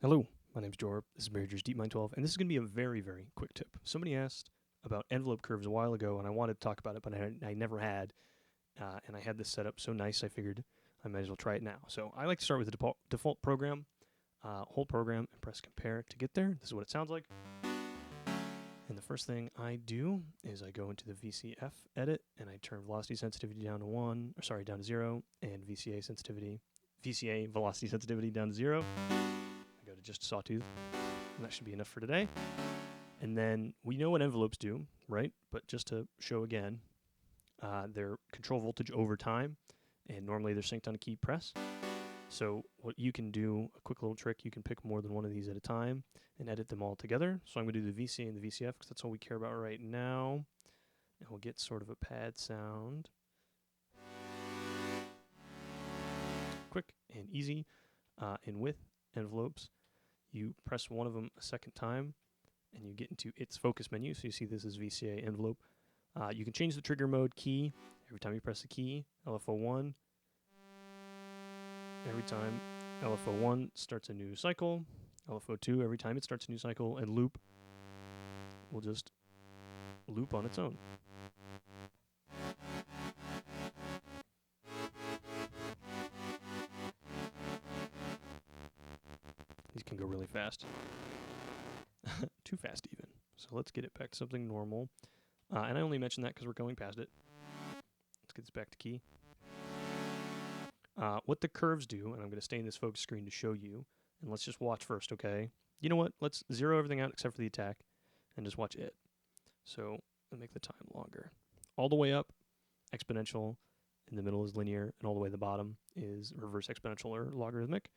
Hello, my name's Jorb. This is Manager's Deepmind 12, and this is going to be a very, very quick tip. Somebody asked about envelope curves a while ago, and I wanted to talk about it, but I never had. And I had this set up so nice, I figured I might as well try it now. So I like to start with the default program, whole program, and press compare to get there. This is what it sounds like. And the first thing I do is I go into the VCF edit, and I turn velocity sensitivity down to 0, and VCA velocity sensitivity down to 0. I go to just a sawtooth, and that should be enough for today. And then we know what envelopes do, right? But just to show again, they're control voltage over time, and normally they're synced on a key press. So what you can do, a quick little trick, you can pick more than one of these at a time and edit them all together. So I'm going to do the VCA and the VCF because that's all we care about right now. And we'll get sort of a pad sound. Quick and easy. And with envelopes, you press one of them a second time and you get into its focus menu. So you see this is VCA envelope. You can change the trigger mode key every time you press the key, LFO1. Every time LFO1 starts a new cycle, LFO2 every time it starts a new cycle, and loop will just loop on its own. These can go really fast. Too fast even. So let's get it back to something normal. And I only mention that because we're going past it. Let's get this back to key. What the curves do, and I'm going to stay in this focus screen to show you, and let's just watch first, okay? You know what? Let's zero everything out except for the attack and just watch it. So I'll make the time longer. All the way up, exponential. In the middle is linear, and all the way to the bottom is reverse exponential or logarithmic.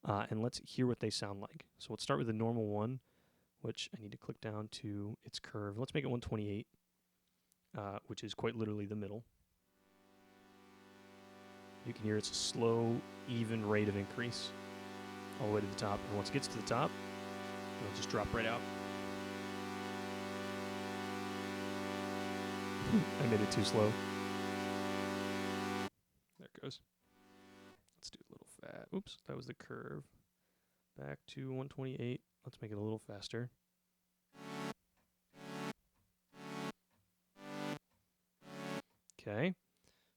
And let's hear what they sound like. So let's start with the normal one, which I need to click down to its curve. Let's make it 128, which is quite literally the middle. You can hear it's a slow, even rate of increase all the way to the top. And once it gets to the top, it'll just drop right out. I made it too slow. There it goes. Let's do a little fast. Oops, that was the curve. Back to 128. Let's make it a little faster. Okay.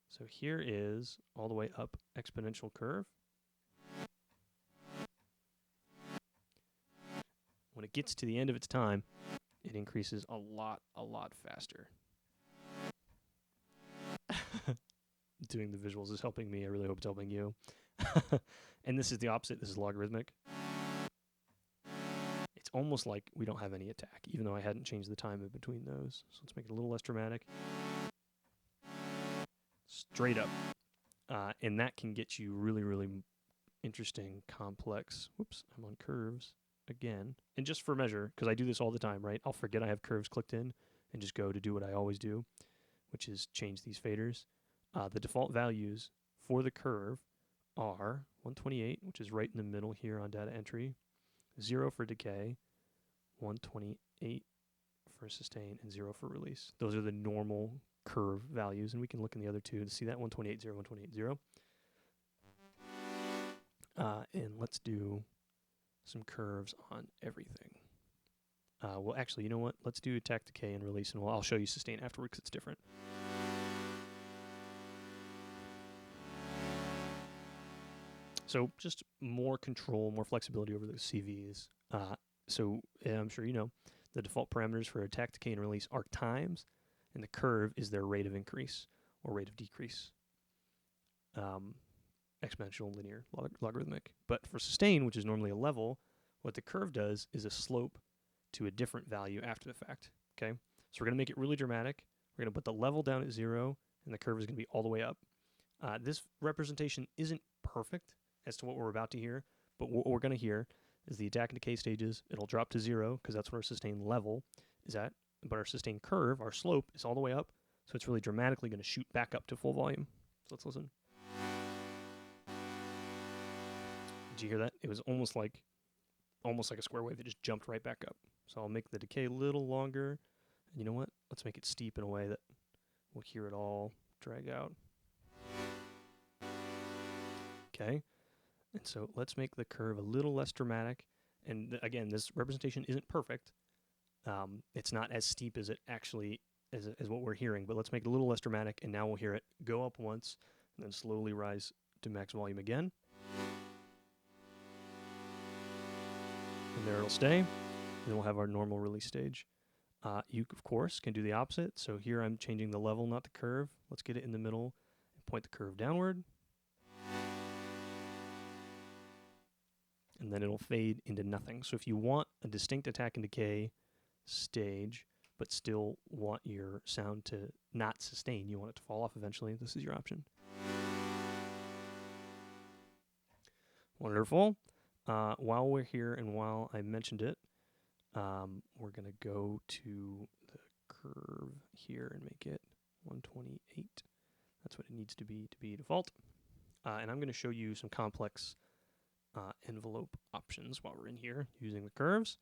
So here is all the way up exponential curve. When it gets to the end of its time, it increases a lot faster. Doing the visuals is helping me. I really hope it's helping you. And this is the opposite. This is logarithmic. It's almost like we don't have any attack, even though I hadn't changed the time in between those. So let's make it a little less dramatic. Straight up. And that can get you really, really interesting, complex. Whoops, I'm on curves again. And just for measure, because I do this all the time, right? I'll forget I have curves clicked in and just go to do what I always do, which is change these faders. The default values for the curve are 128, which is right in the middle here on data entry, 0 for decay, 128 for sustain, and 0 for release. Those are the normal curve values, and we can look in the other two to see that 128, 0, 128, 0. And let's do some curves on everything. Well, actually, you know what? Let's do attack, decay, and release, and I'll show you sustain afterward because it's different. So just more control, more flexibility over those CVs. So I'm sure you know the default parameters for attack, decay, and release are times, and the curve is their rate of increase or rate of decrease. Exponential, linear, logarithmic. But for sustain, which is normally a level, what the curve does is a slope to a different value after the fact. Okay, so we're going to make it really dramatic. We're going to put the level down at 0, and the curve is going to be all the way up. This representation isn't perfect as to what we're about to hear, but what we're going to hear is the attack and decay stages. It'll drop to 0 because that's what our sustain level is at, but our sustain curve, our slope, is all the way up, so it's really dramatically going to shoot back up to full volume. So let's listen. Did you hear that? It was almost like a square wave that just jumped right back up. So I'll make the decay a little longer, and you know what? Let's make it steep in a way that we'll hear it all drag out. Okay. And so let's make the curve a little less dramatic And again, this representation isn't perfect. It's not as steep as it actually as what we're hearing, but let's make it a little less dramatic, and now we'll hear it go up once and then slowly rise to max volume again. And there it'll stay. And then we'll have our normal release stage. You, of course, can do the opposite. So here I'm changing the level, not the curve. Let's get it in the middle and point the curve downward. And then it'll fade into nothing. So if you want a distinct attack and decay stage, but still want your sound to not sustain, you want it to fall off eventually, this is your option. Wonderful. While we're here and while I mentioned it, we're going to go to the curve here and make it 128. That's what it needs to be default. And I'm going to show you some complex envelope options while we're in here using the curves.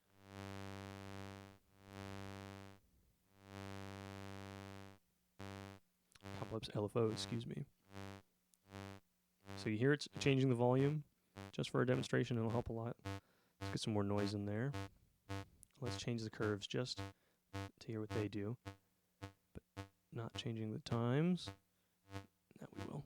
Complex LFO, excuse me. So you hear it's changing the volume. Just for a demonstration, it'll help a lot. Let's get some more noise in there. Let's change the curves just to hear what they do, but not changing the times. Now we will.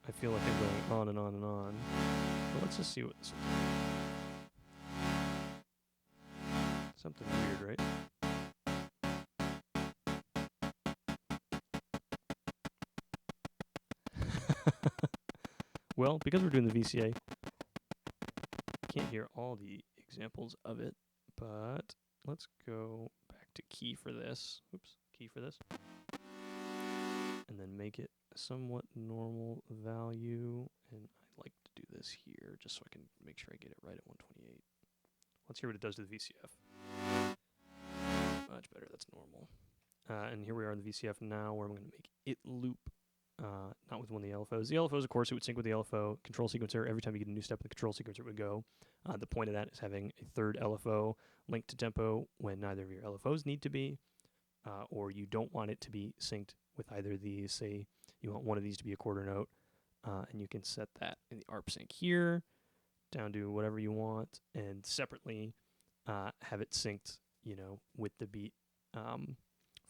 I feel like I'm going on and on and on. But let's just see what this is. Something weird, right? Well, because we're doing the VCA, I can't hear all the examples of it, but let's go back to key for this. Oops, key for this. And then make it a somewhat normal value. And I like to do this here just so I can make sure I get it right at 128. Let's hear what it does to the VCF. Much better, that's normal. And here we are in the VCF now, where I'm going to make it loop, not with one of the LFOs. The LFOs, of course, it would sync with the LFO control sequencer. Every time you get a new step in the control sequencer, it would go. The point of that is having a third LFO linked to tempo when neither of your LFOs need to be, or you don't want it to be synced with either of these. Say you want one of these to be a quarter note, and you can set that in the ARP sync here, down to whatever you want, and separately have it synced, with the beat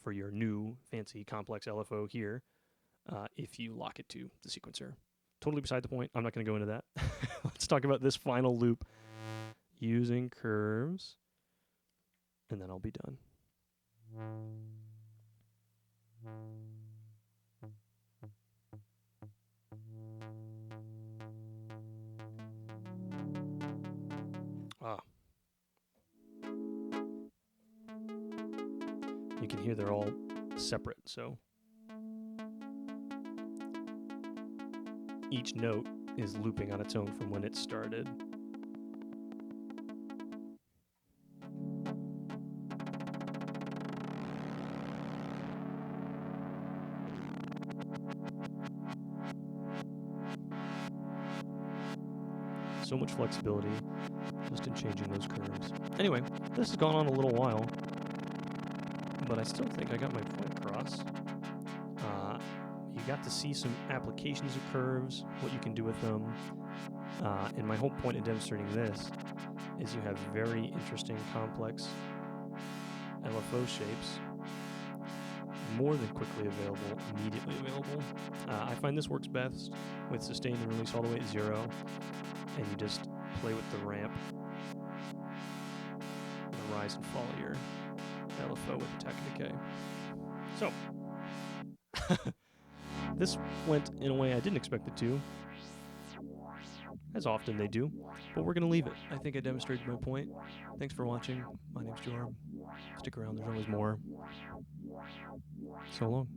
for your new fancy complex LFO here, if you lock it to the sequencer. Totally beside the point. I'm not going to go into that. Let's talk about this final loop using curves, and then I'll be done. You can hear they're all separate, so each note is looping on its own from when it started. So much flexibility just in changing those curves. Anyway, this has gone on a little while, but I still think I got my point across. You got to see some applications of curves, what you can do with them, and my whole point in demonstrating this is you have very interesting, complex LFO shapes, more than quickly available, immediately available. I find this works best with sustain and release all the way at 0, and you just play with the ramp, and the rise and fall of your LFO with attack and decay. So, this went in a way I didn't expect it to, as often they do, but we're going to leave it. I think I demonstrated my point. Thanks for watching. My name's Jorb. Stick around, there's always more. So long.